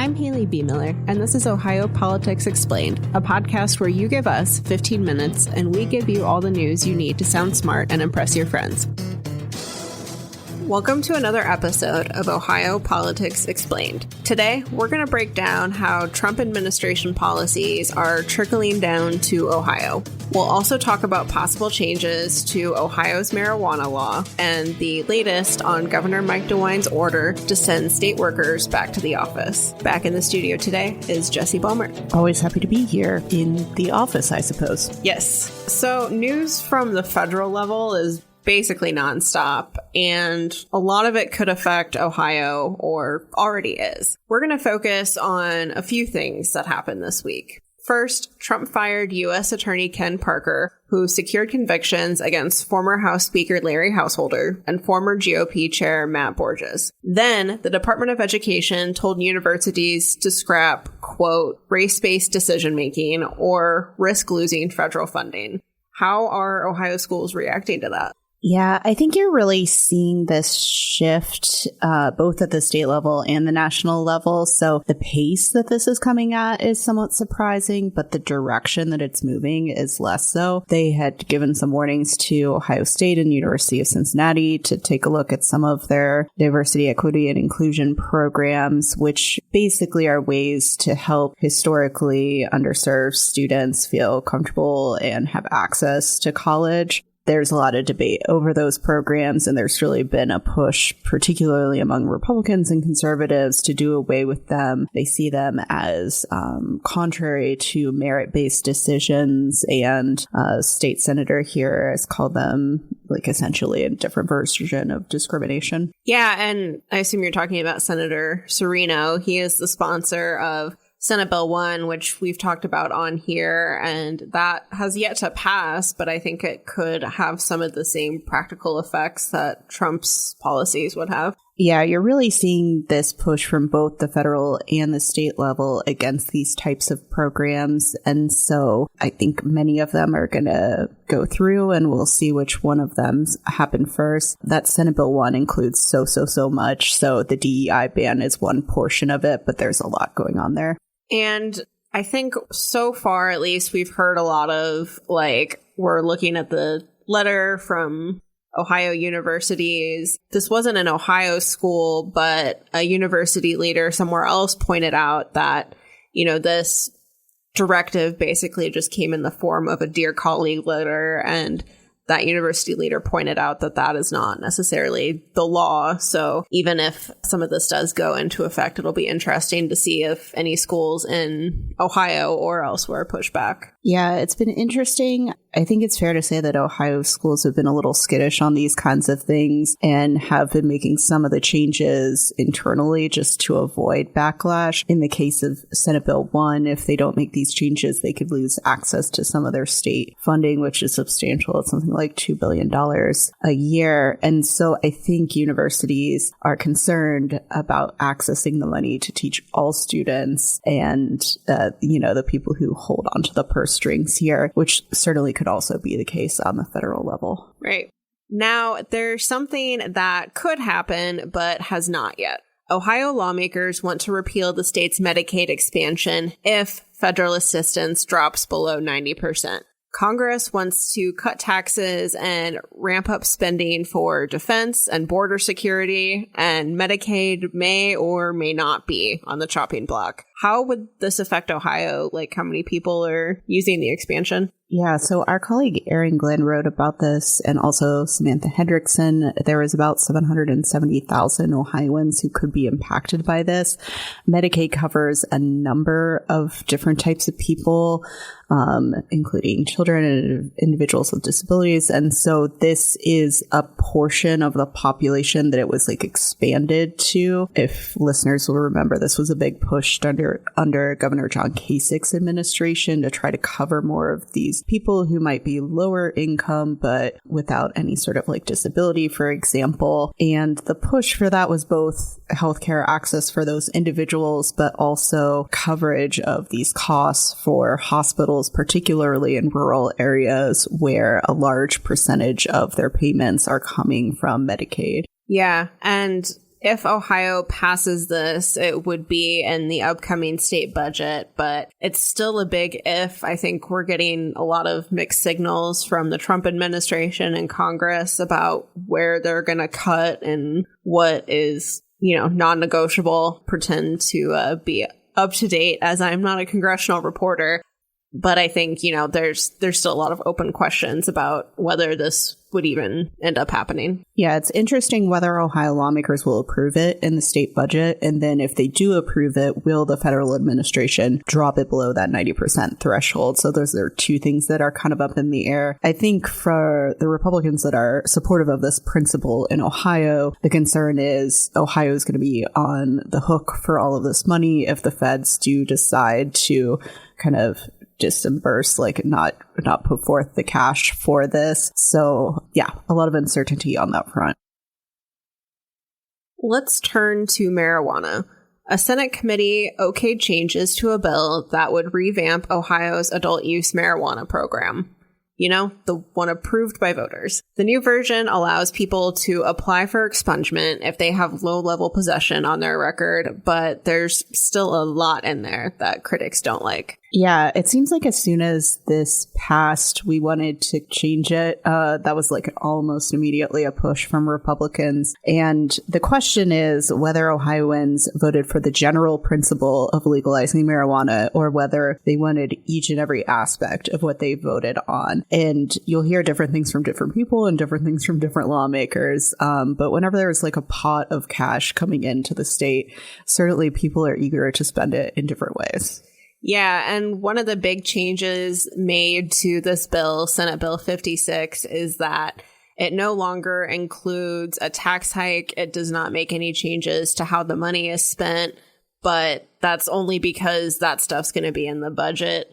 I'm Haley B. Miller, and this is Ohio Politics Explained, a podcast where you give us 15 minutes and we give you all the news you need to sound smart and impress your friends. Welcome to another episode of Ohio Politics Explained. Today, we're going to break down how Trump administration policies are trickling down to Ohio. We'll also talk about possible changes to Ohio's marijuana law and the latest on Governor Mike DeWine's order to send state workers back to the office. Back in the studio today is Jesse Balmer. Always happy to be here in the office, I suppose. Yes. So news from the federal level is basically nonstop, and a lot of it could affect Ohio, or already is. We're going to focus on a few things that happened this week. First, Trump fired U.S. Attorney Ken Parker, who secured convictions against former House Speaker Larry Householder and former GOP Chair Matt Borges. Then, the Department of Education told universities to scrap, quote, race-based decision-making or risk losing federal funding. How are Ohio schools reacting to that? Yeah, I think you're really seeing this shift both at the state level and the national level. So the pace that this is coming at is somewhat surprising, but the direction that it's moving is less so. They had given some warnings to Ohio State and University of Cincinnati to take a look at some of their diversity, equity, and inclusion programs, which basically are ways to help historically underserved students feel comfortable and have access to college. There's a lot of debate over those programs, and there's really been a push, particularly among Republicans and conservatives, to do away with them. They see them as contrary to merit-based decisions, and a state senator here has called them like essentially a different version of discrimination. Yeah, and I assume you're talking about Senator Serino. He is the sponsor of Senate Bill 1, which we've talked about on here, and that has yet to pass, but I think it could have some of the same practical effects that Trump's policies would have. Yeah, you're really seeing this push from both the federal and the state level against these types of programs. And so I think many of them are going to go through, and we'll see which one of them happen first. That Senate Bill 1 includes so much. So the DEI ban is one portion of it, but there's a lot going on there. And I think so far, at least, we've heard a lot of, like, we're looking at the letter from Ohio universities. This wasn't an Ohio school, but a university leader somewhere else pointed out that, you know, this directive basically just came in the form of a Dear Colleague letter, and that university leader pointed out that that is not necessarily the law. So even if some of this does go into effect, it'll be interesting to see if any schools in Ohio or elsewhere push back. Yeah, it's been interesting. I think it's fair to say that Ohio schools have been a little skittish on these kinds of things and have been making some of the changes internally just to avoid backlash. In the case of Senate Bill 1, if they don't make these changes, they could lose access to some of their state funding, which is substantial. It's something like $2 billion a year. And so I think universities are concerned about accessing the money to teach all students and, the people who hold onto the purse strings here, which certainly could also be the case on the federal level. Right. Now, there's something that could happen, but has not yet. Ohio lawmakers want to repeal the state's Medicaid expansion if federal assistance drops below 90%. Congress wants to cut taxes and ramp up spending for defense and border security, and Medicaid may or may not be on the chopping block. How would this affect Ohio? Like, how many people are using the expansion? Yeah, so our colleague Erin Glenn wrote about this, and also Samantha Hendrickson. There was about 770,000 Ohioans who could be impacted by this. Medicaid covers a number of different types of people, including children and individuals with disabilities. And so this is a portion of the population that it was expanded to. If listeners will remember, this was a big push under Governor John Kasich's administration to try to cover more of these people who might be lower income, but without any sort of disability, for example. And the push for that was both healthcare access for those individuals, but also coverage of these costs for hospitals, particularly in rural areas where a large percentage of their payments are coming from Medicaid. Yeah. And if Ohio passes this, it would be in the upcoming state budget, but it's still a big if. I think we're getting a lot of mixed signals from the Trump administration and Congress about where they're going to cut and what is, non-negotiable. Pretend to be up to date, as I'm not a congressional reporter. But I think, there's still a lot of open questions about whether this would even end up happening. Yeah, it's interesting whether Ohio lawmakers will approve it in the state budget. And then if they do approve it, will the federal administration drop it below that 90% threshold? So those are two things that are kind of up in the air. I think for the Republicans that are supportive of this principle in Ohio, the concern is Ohio is going to be on the hook for all of this money if the feds do decide to kind of disburse, not put forth the cash for this. So yeah, a lot of uncertainty on that front. Let's turn to marijuana. A Senate committee okayed changes to a bill that would revamp Ohio's adult use marijuana program. The one approved by voters. The new version allows people to apply for expungement if they have low-level possession on their record, but there's still a lot in there that critics don't like. Yeah, it seems like as soon as this passed, we wanted to change it. That was almost immediately a push from Republicans. And the question is whether Ohioans voted for the general principle of legalizing marijuana or whether they wanted each and every aspect of what they voted on. And you'll hear different things from different people and different things from different lawmakers. But whenever there's a pot of cash coming into the state, certainly people are eager to spend it in different ways. Yeah, and one of the big changes made to this bill, Senate Bill 56, is that it no longer includes a tax hike. It does not make any changes to how the money is spent, but that's only because that stuff's going to be in the budget.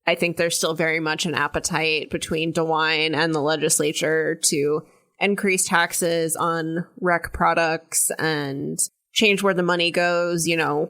I think there's still very much an appetite between DeWine and the legislature to increase taxes on rec products and change where the money goes,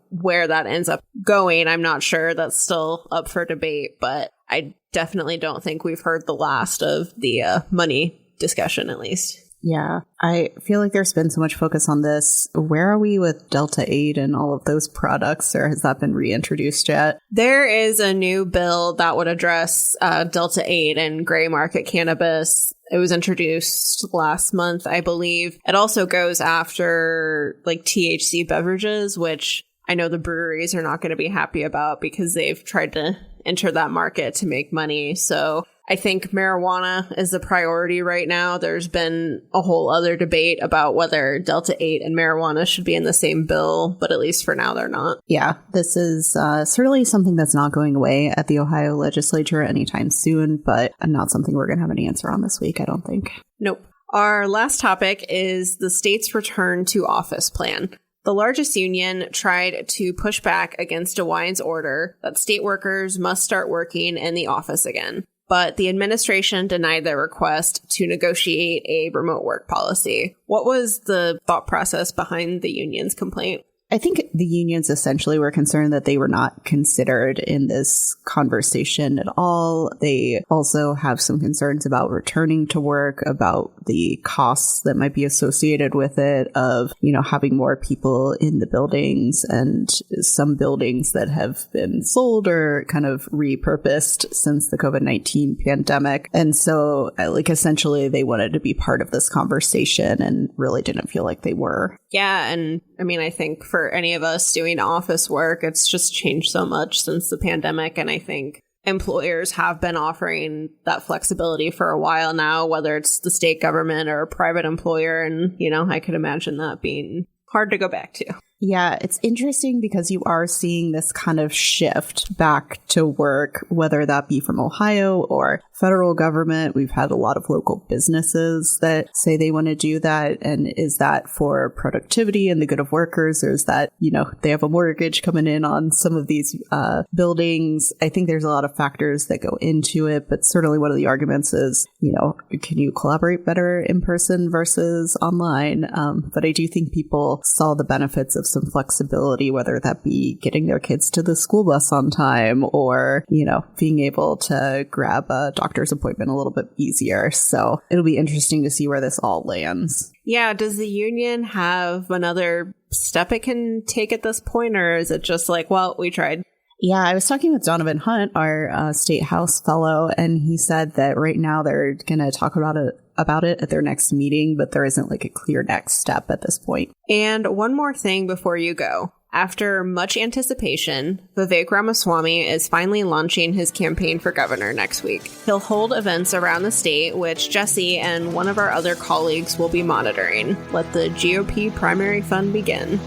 where that ends up going. I'm not sure. That's still up for debate, but I definitely don't think we've heard the last of the money discussion, at least. Yeah, I feel like there's been so much focus on this. Where are we with Delta 8 and all of those products, or has that been reintroduced yet? There is a new bill that would address Delta 8 and gray market cannabis. It was introduced last month, I believe. It also goes after THC beverages, which I know the breweries are not going to be happy about because they've tried to enter that market to make money. So I think marijuana is the priority right now. There's been a whole other debate about whether Delta 8 and marijuana should be in the same bill, but at least for now they're not. Yeah, this is certainly something that's not going away at the Ohio legislature anytime soon, but not something we're going to have an answer on this week, I don't think. Nope. Our last topic is the state's return to office plan. The largest union tried to push back against DeWine's order that state workers must start working in the office again. But the administration denied their request to negotiate a remote work policy. What was the thought process behind the union's complaint? I think the unions essentially were concerned that they were not considered in this conversation at all. They also have some concerns about returning to work, about the costs that might be associated with it, of, having more people in the buildings, and some buildings that have been sold or kind of repurposed since the COVID-19 pandemic. And so, essentially they wanted to be part of this conversation and really didn't feel like they were. Yeah, and I think for any of us doing office work, it's just changed so much since the pandemic. And I think employers have been offering that flexibility for a while now, whether it's the state government or a private employer. And, I could imagine that being hard to go back to. Yeah, it's interesting because you are seeing this kind of shift back to work, whether that be from Ohio or federal government. We've had a lot of local businesses that say they want to do that. And is that for productivity and the good of workers? Or is that, they have a mortgage coming in on some of these buildings? I think there's a lot of factors that go into it. But certainly one of the arguments is, can you collaborate better in person versus online? But I do think people saw the benefits of some flexibility, whether that be getting their kids to the school bus on time or, being able to grab a doctor's appointment a little bit easier. So it'll be interesting to see where this all lands. Yeah, does the union have another step it can take at this point, or is it just like, well, we tried? Yeah, I was talking with Donovan Hunt, our State House fellow, and he said that right now they're going to talk about it at their next meeting, but there isn't like a clear next step at this point. And one more thing before you go. After much anticipation, Vivek Ramaswamy is finally launching his campaign for governor next week. He'll hold events around the state, which Jesse and one of our other colleagues will be monitoring. Let the GOP primary fun begin.